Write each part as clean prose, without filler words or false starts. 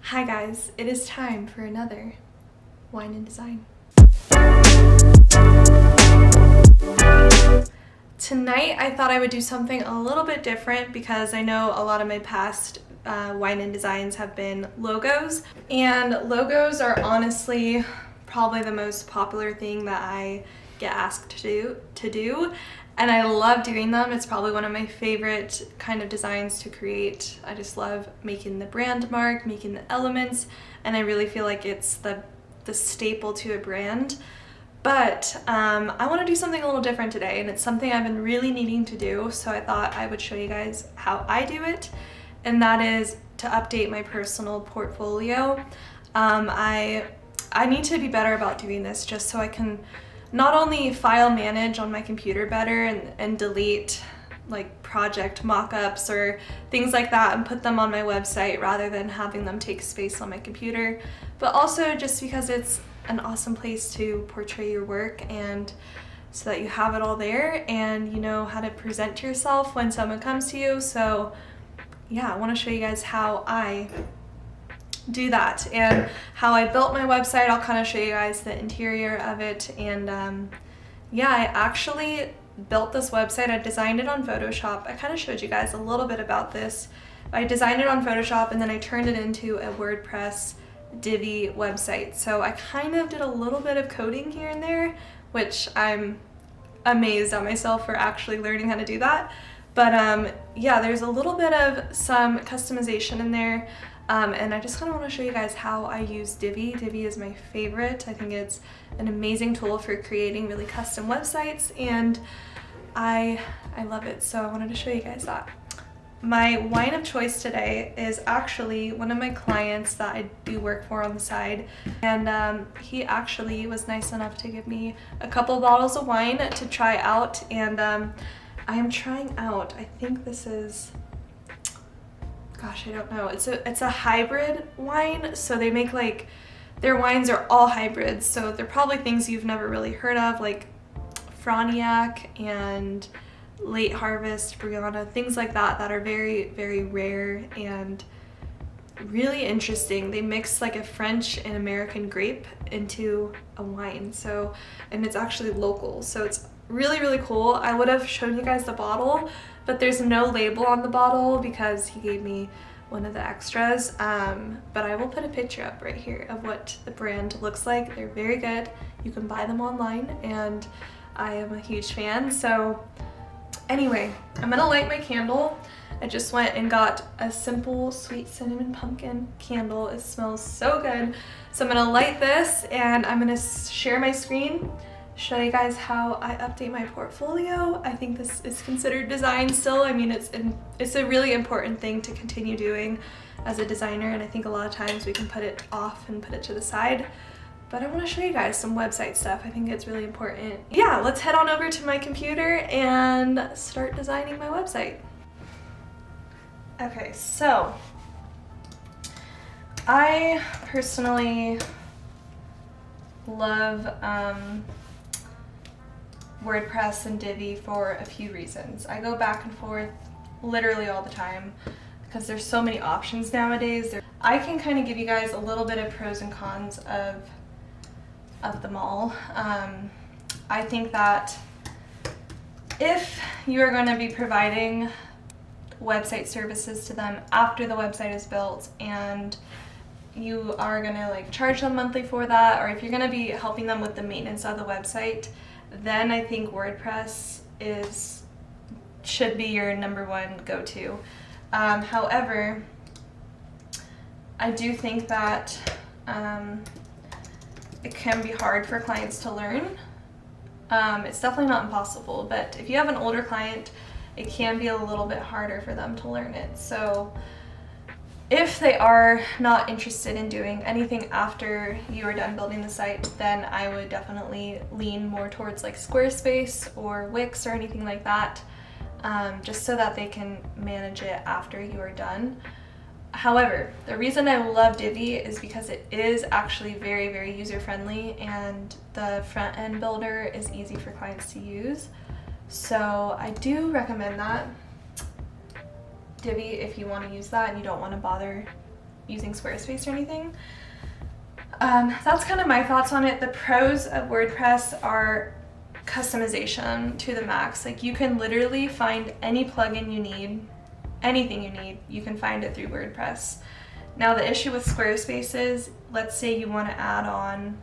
Hi guys, it is time for another Wine and Design. Tonight I thought I would do something a little bit different because I know a lot of my past wine and designs have been logos, and logos are honestly probably the most popular thing that I get asked to do, and I love doing them. It's probably one of my favorite kind of designs to create. I just love making the brand mark, making the elements, and I really feel like it's the staple to a brand. But I want to do something a little different today, and it's something I've been really needing to do, so I thought I would show you guys how I do it, and that is to update my personal portfolio. I need to be better about doing this just so I can not only file manage on my computer better and delete like project mock-ups or things like that and put them on my website rather than having them take space on my computer, but also just because it's an awesome place to portray your work and so that you have it all there and you know how to present yourself when someone comes to you. So yeah, I want to show you guys how I do that and how I built my website. I'll kind of show you guys the interior of it, and yeah, I actually built this website. I designed it on Photoshop. I kind of showed you guys a little bit about this. I designed it on Photoshop and then I turned it into a WordPress DIVI website. So I kind of did a little bit of coding here and there, which I'm amazed at myself for actually learning how to do that. But yeah, there's a little bit of some customization in there. And I just kind of want to show you guys how I use DIVI. DIVI is my favorite. I think it's an amazing tool for creating really custom websites, and I love it. So I wanted to show you guys that. My wine of choice today is actually one of my clients that I do work for on the side, and he actually was nice enough to give me a couple bottles of wine to try out, and I am trying out, I think this is, gosh, I don't know. It's a hybrid wine, so they make like, their wines are all hybrids, so they're probably things you've never really heard of, like Froniac and Late Harvest, Brianna, things like that that are very, very rare and really interesting. They mix like a French and American grape into a wine, so, and it's actually local, so it's really, really cool. I would have shown you guys the bottle, but there's no label on the bottle because he gave me one of the extras, but I will put a picture up right here of what the brand looks like. They're very good. You can buy them online, and I am a huge fan. So anyway, I'm gonna light my candle. I just went and got a simple sweet cinnamon pumpkin candle. It smells so good. So I'm gonna light this and I'm gonna share my screen, show you guys how I update my portfolio. I think this is considered design still. I mean, it's a really important thing to continue doing as a designer, and I think a lot of times we can put it off and put it to the side. But I want to show you guys some website stuff. I think it's really important. Yeah, let's head on over to my computer and start designing my website. Okay, so I personally love WordPress and DIVI for a few reasons. I go back and forth literally all the time because there's so many options nowadays. I can kind of give you guys a little bit of pros and cons of them all. I think that if you are going to be providing website services to them after the website is built and you are going to like charge them monthly for that, or if you're going to be helping them with the maintenance of the website, then I think WordPress should be your number one go-to. However, I do think that it can be hard for clients to learn. It's definitely not impossible, but if you have an older client, it can be a little bit harder for them to learn it. So if they are not interested in doing anything after you are done building the site, then I would definitely lean more towards like Squarespace or Wix or anything like that, just so that they can manage it after you are done. However, the reason I love DIVI is because it is actually very, very user-friendly, and the front-end builder is easy for clients to use. So I do recommend that. DIVI, if you want to use that and you don't want to bother using Squarespace or anything. That's kind of my thoughts on it. The pros of WordPress are customization to the max. Like, you can literally find any plugin you need, anything you need, you can find it through WordPress. Now the issue with Squarespace is, let's say you want to add on,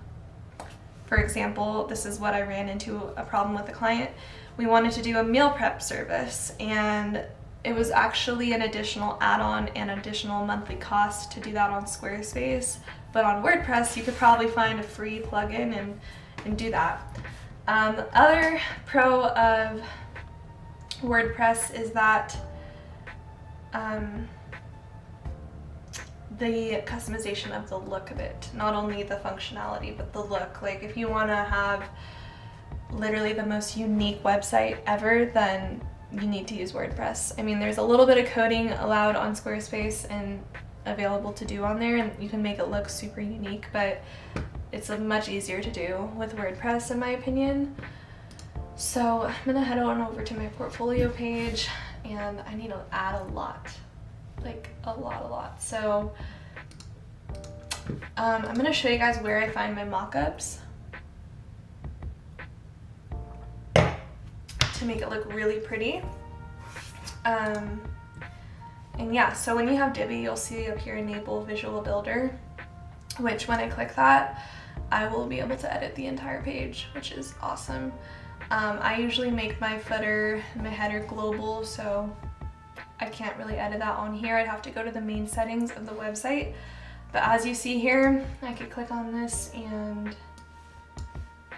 for example, this is what I ran into a problem with a client. We wanted to do a meal prep service, and it was actually an additional add-on and additional monthly cost to do that on Squarespace. But on WordPress, you could probably find a free plugin and do that. The other pro of WordPress is that the customization of the look of it, not only the functionality, but the look. Like, if you want to have literally the most unique website ever, then you need to use WordPress. I mean, there's a little bit of coding allowed on Squarespace and available to do on there, and you can make it look super unique, but it's much easier to do with WordPress, in my opinion. So I'm gonna head on over to my portfolio page, and I need to add a lot, like a lot. So I'm gonna show you guys where I find my mockups to make it look really pretty. And yeah, so when you have Divi, you'll see up here enable visual builder, which when I click that, I will be able to edit the entire page, which is awesome. I usually make my footer and my header global, so I can't really edit that on here. I'd have to go to the main settings of the website. But as you see here, I could click on this and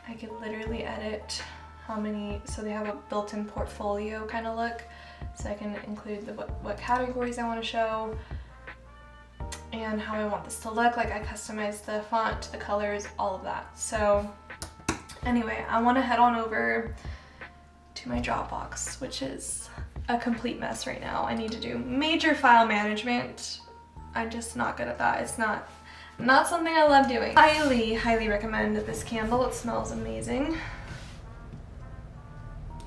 I could literally edit how many, so they have a built-in portfolio kind of look. So I can include what categories I want to show and how I want this to look. Like, I customize the font, the colors, all of that. So anyway, I want to head on over to my Dropbox, which is a complete mess right now. I need to do major file management. I'm just not good at that. It's not something I love doing. Highly recommend this candle. It smells amazing.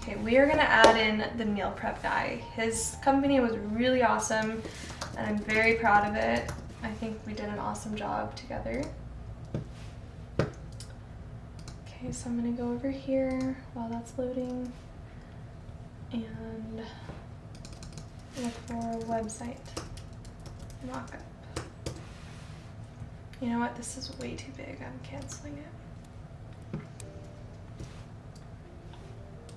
Okay, we are gonna add in the meal prep guy. His company was really awesome, and I'm very proud of it. I think we did an awesome job together. Okay, so I'm gonna go over here while that's loading and look for website mockup. You know what? This is way too big. I'm canceling it.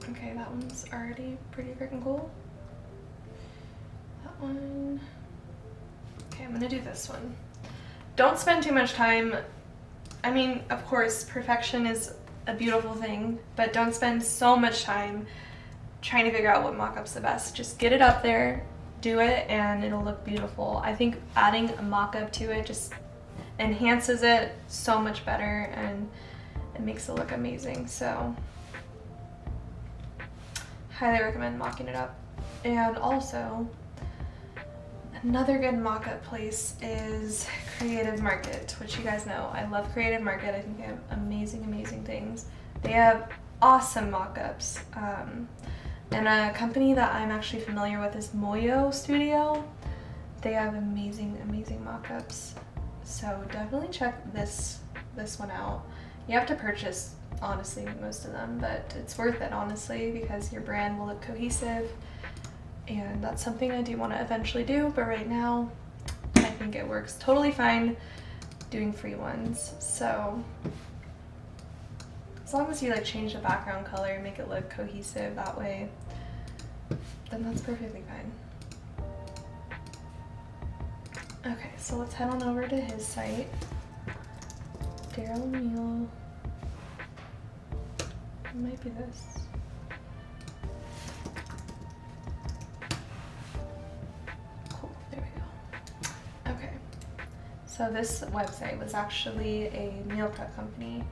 Okay, that one's already pretty freaking cool. That one. Okay, I'm gonna do this one. Don't spend too much time. I mean, of course, perfection is a beautiful thing, but don't spend so much time trying to figure out what mockup's the best. Just get it up there, do it, and it'll look beautiful. I think adding a mockup to it just enhances it so much better, and it makes it look amazing. So highly recommend mocking it up. And also, another good mock-up place is Creative Market, which you guys know. I love Creative Market. I think they have amazing things. They have awesome mock-ups. And a company that I'm actually familiar with is Moyo Studio. They have amazing mock-ups. So definitely check this one out. You have to purchase, honestly, most of them, but it's worth it, honestly, because your brand will look cohesive, and that's something I do want to eventually do, but right now I think it works totally fine doing free ones. So as long as you like change the background color, make it look cohesive that way, then that's perfectly fine. Okay, so let's head on over to his site. Daryl Neal. It might be this. Cool, there we go. Okay, so this website was actually a meal prep company,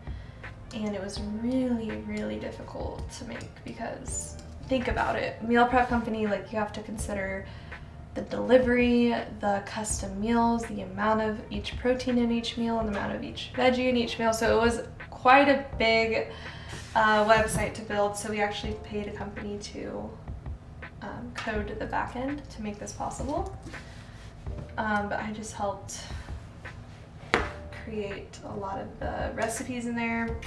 and it was really difficult to make because, think about it, meal prep company, like, you have to consider the delivery, the custom meals, the amount of each protein in each meal, and the amount of each veggie in each meal. So it was quite a big website to build. So we actually paid a company to code the back end to make this possible. But I just helped create a lot of the recipes in there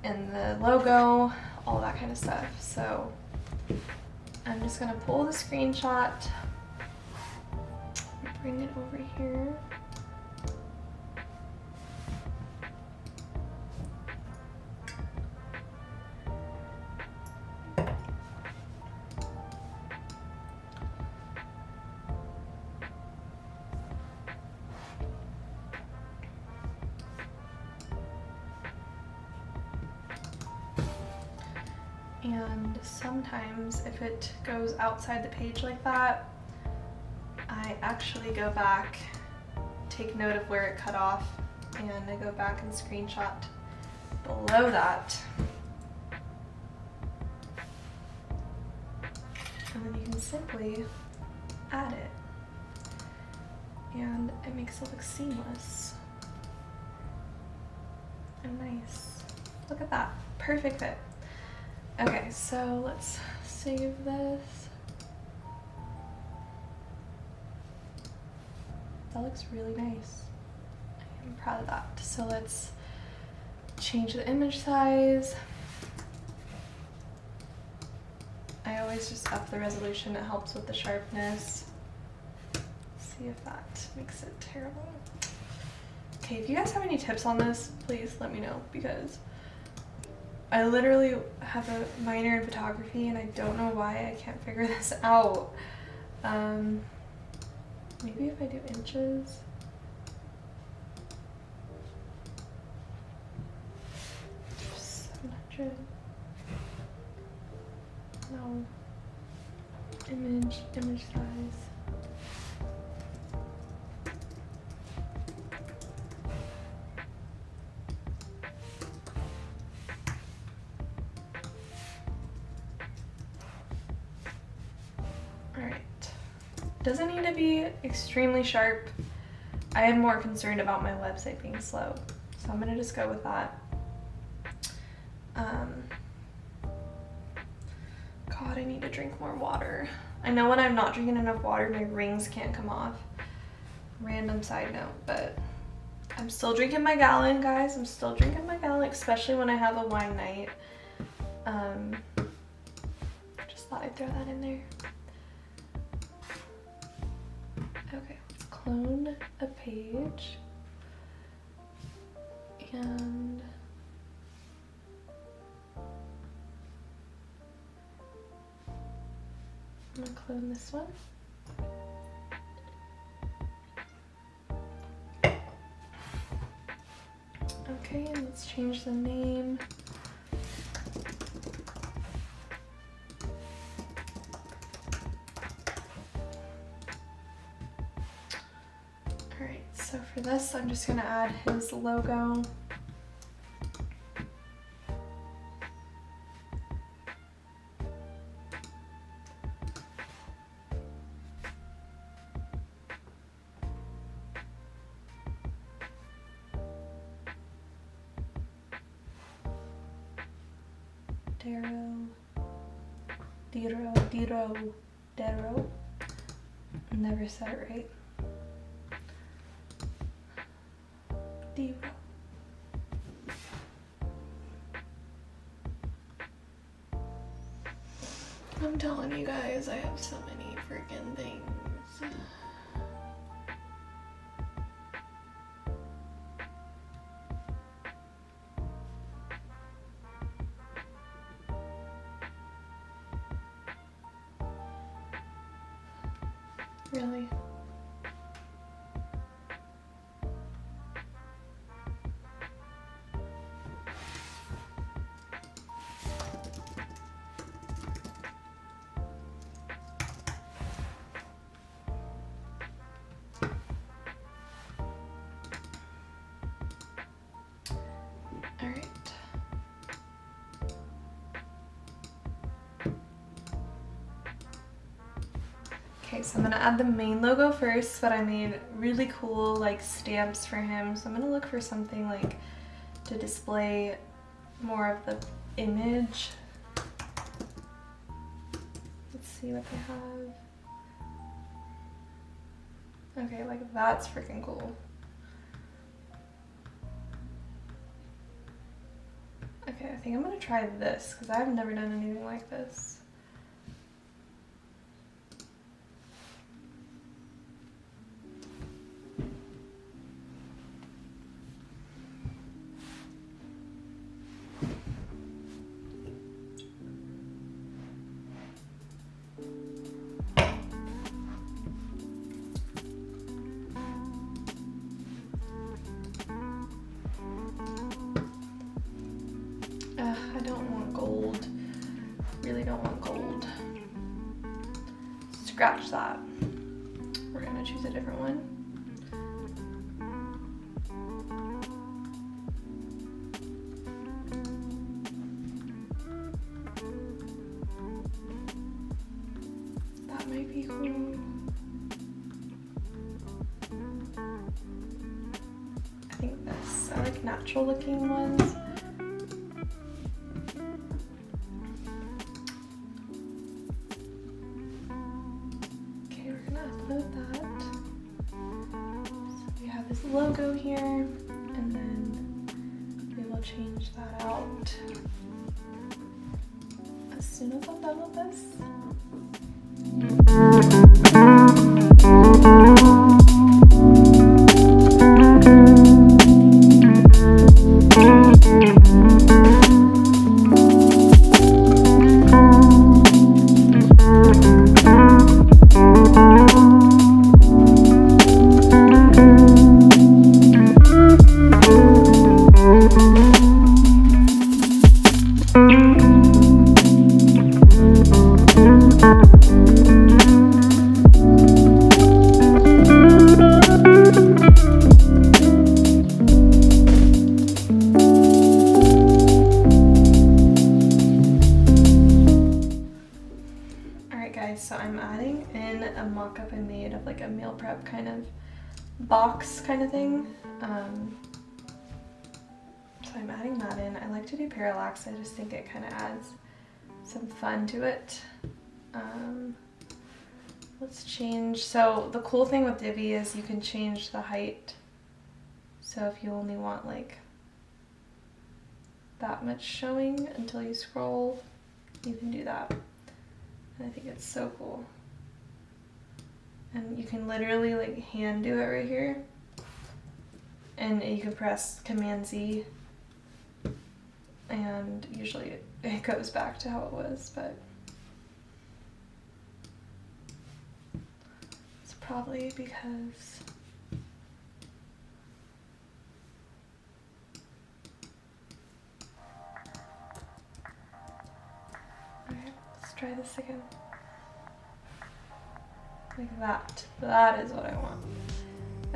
and the logo, all that kind of stuff. So I'm just gonna pull the screenshot, bring it over here. And sometimes if it goes outside the page like that, I actually go back, take note of where it cut off, and I go back and screenshot below that. And then you can simply add it. And it makes it look seamless and nice. Look at that, perfect fit. Okay, so let's save this. That looks really nice. I'm proud of that. So let's change the image size. I always just up the resolution, it helps with the sharpness. See if that makes it terrible. Okay, if you guys have any tips on this, please let me know, because I literally have a minor in photography and I don't know why I can't figure this out. Maybe if I do inches. Just 700. No. Image size. Doesn't need to be extremely sharp. I am more concerned about my website being slow, so I'm gonna just go with that. God, I need to drink more water. I know when I'm not drinking enough water, my rings can't come off. Random side note, but I'm still drinking my gallon, guys. I'm still drinking my gallon, especially when I have a wine night. Just thought I'd throw that in there. Okay, let's clone a page, and I'm gonna clone this one. Okay, and let's change the name. So for this, I'm just gonna add his logo. Dero. Never said it right. Dero. I'm telling you guys, I have so many freaking things. Really? All right. Okay, so I'm gonna add the main logo first, but I made really cool like stamps for him. So I'm gonna look for something like to display more of the image. Let's see what they have. Okay, like that's freaking cool. think I'm gonna try this because I've never done anything like this. I don't want gold. Really don't want gold. Scratch that. We're gonna choose a different one. That might be cool. I think this. I like natural looking ones. Logo here, and then we will change that out as soon as I'm done with this. So I'm adding in a mock-up I made of like a meal prep kind of box kind of thing. So I'm adding that in. I like to do parallax. I just think it kind of adds some fun to it. Let's change. So the cool thing with Divi is you can change the height. So if you only want like that much showing until you scroll, you can do that. I think it's so cool. And you can literally like hand do it right here. And you can press Command Z. And usually it goes back to how it was, but it's probably because try this again. Like that. That is what I want.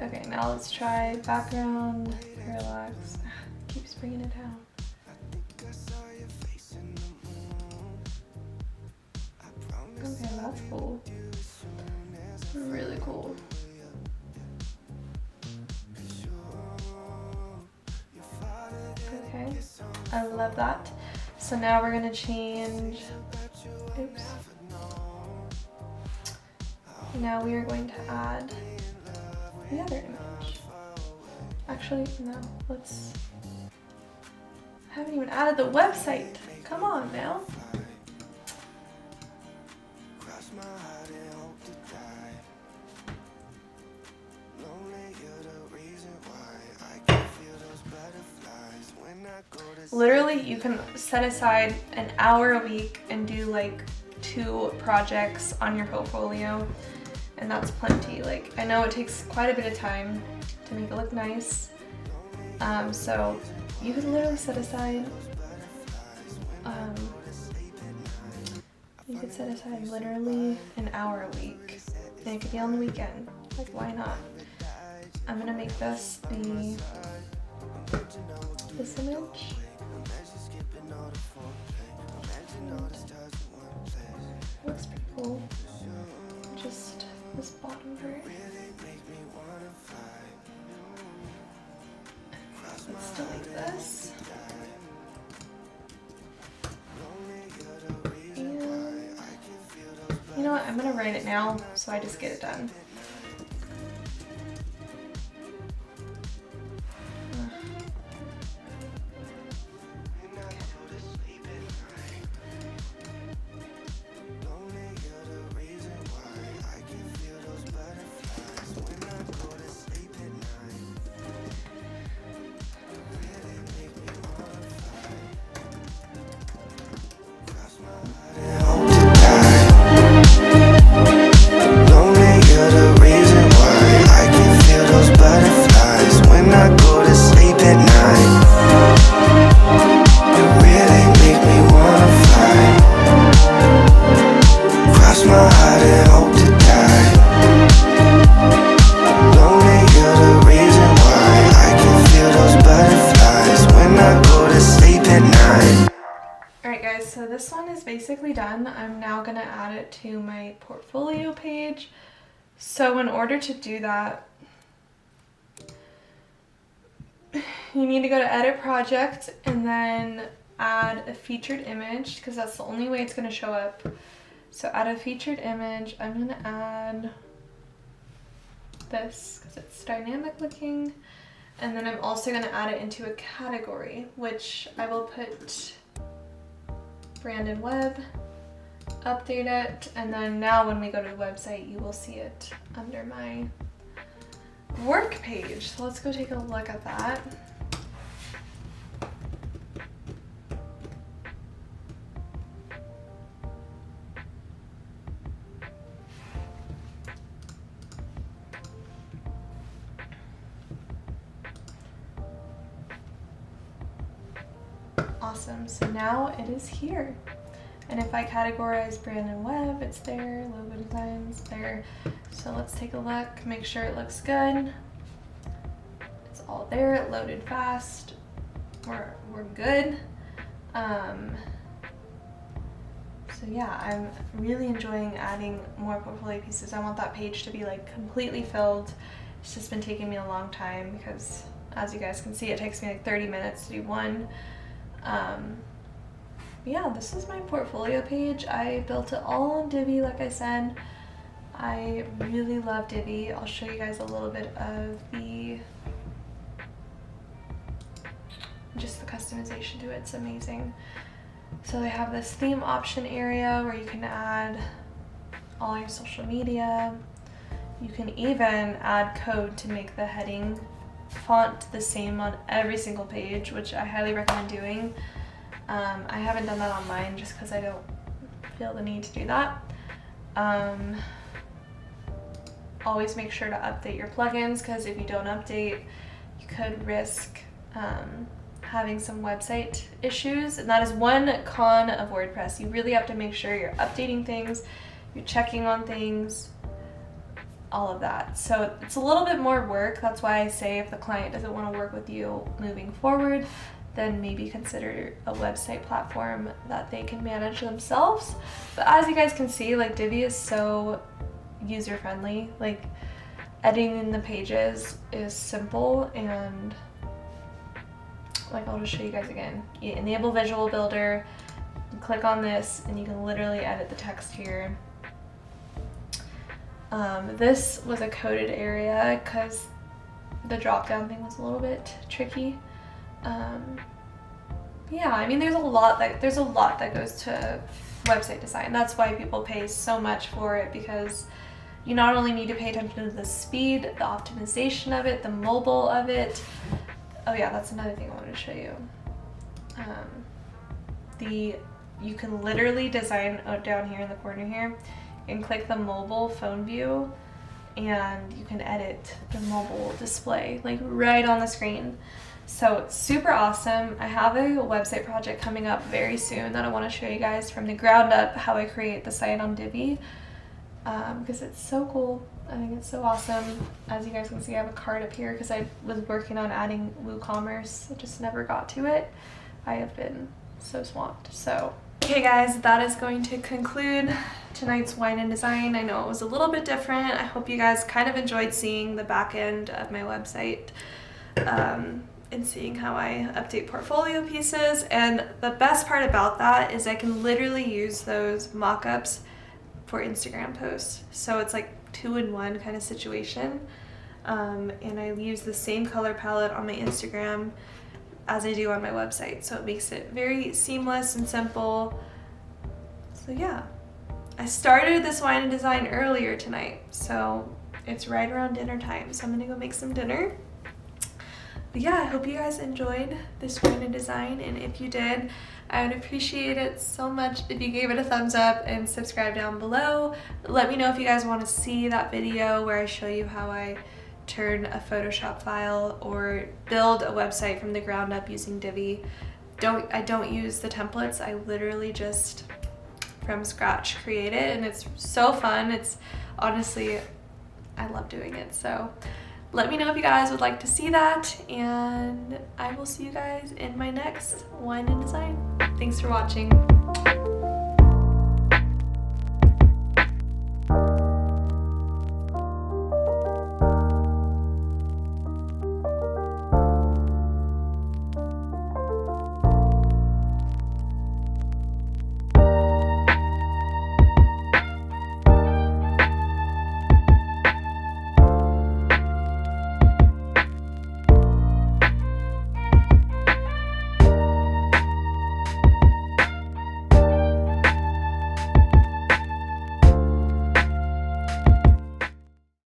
Okay, now let's try background, parallax. Keeps bringing it down. Okay, that's cool. Really cool. Okay, I love that. So now we're gonna change. Oops. Now we are going to add the other image. Actually, no, let's. I haven't even added the website. Come on now. Literally, you can set aside an hour a week and do like 2 projects on your portfolio, and that's plenty. Like, I know it takes quite a bit of time to make it look nice, so you could literally set aside literally an hour a week, and it could be on the weekend. Like, why not? I'm gonna make this this image. Looks pretty cool. Just this bottom part. Let's delete this. And you know what? I'm gonna write it now so I just get it done. this one is basically done. I'm now gonna add it to my portfolio page. So in order to do that, you need to go to edit project and then add a featured image, because that's the only way it's gonna show up. So add a featured image. I'm gonna add this because it's dynamic looking. And then I'm also gonna add it into a category, which I will put Brandon Webb, update it, and then now when we go to the website, you will see it under my work page. So let's go take a look at that. Awesome, so now it is here. And if I categorize Brandon Webb, it's there, logo designs there. So let's take a look, make sure it looks good. It's all there, it loaded fast. We're good. So yeah, I'm really enjoying adding more portfolio pieces. I want that page to be like completely filled. It's just been taking me a long time because, as you guys can see, it takes me like 30 minutes to do one. Yeah, this is my portfolio page. I built it all on Divi, like I said. I really love Divi. I'll show you guys a little bit of just the customization to it. It's amazing. So they have this theme option area where you can add all your social media. You can even add code to make the heading font the same on every single page, which I highly recommend doing. I haven't done that on mine just because I don't feel the need to do that. Always make sure to update your plugins, because if you don't update, you could risk having some website issues, and that is one con of WordPress. You really have to make sure you're updating things, you're checking on things, all of that. So it's a little bit more work. That's why I say if the client doesn't want to work with you moving forward, then maybe consider a website platform that they can manage themselves. But as you guys can see, like, Divi is so user-friendly. Like, editing the pages is simple, and like, I'll just show you guys again. You enable Visual Builder, you click on this, and you can literally edit the text here. This was a coded area because the drop-down thing was a little bit tricky. Yeah, I mean, there's a lot that goes to website design. That's why people pay so much for it, because you not only need to pay attention to the speed, the optimization of it, the mobile of it. Oh yeah, that's another thing I wanted to show you. You can literally design down here in the corner here, and click the mobile phone view, and you can edit the mobile display like right on the screen. So it's super awesome. I have a website project coming up very soon that I want to show you guys from the ground up how I create the site on Divi, because it's so cool. I think it's so awesome. As you guys can see, I have a card up here because I was working on adding WooCommerce. I just never got to it. I have been so swamped. So okay guys, that is going to conclude tonight's wine and design. I know it was a little bit different. I hope you guys kind of enjoyed seeing the back end of my website, and seeing how I update portfolio pieces. And the best part about that is I can literally use those mock-ups for Instagram posts. So it's like 2-in-1 kind of situation. And I use the same color palette on my Instagram as I do on my website. So it makes it very seamless and simple. So yeah, I started this wine and design earlier tonight. So it's right around dinner time. So I'm gonna go make some dinner. But yeah, I hope you guys enjoyed this wine and design, and if you did, I would appreciate it so much if you gave it a thumbs up and subscribe down below. Let me know if you guys want to see that video where I show you how I turn a Photoshop file or build a website from the ground up using Divi. I don't use the templates. I literally just from scratch create it, and it's so fun. It's honestly, I love doing it. So let me know if you guys would like to see that, and I will see you guys in my next wine and design. Thanks for watching.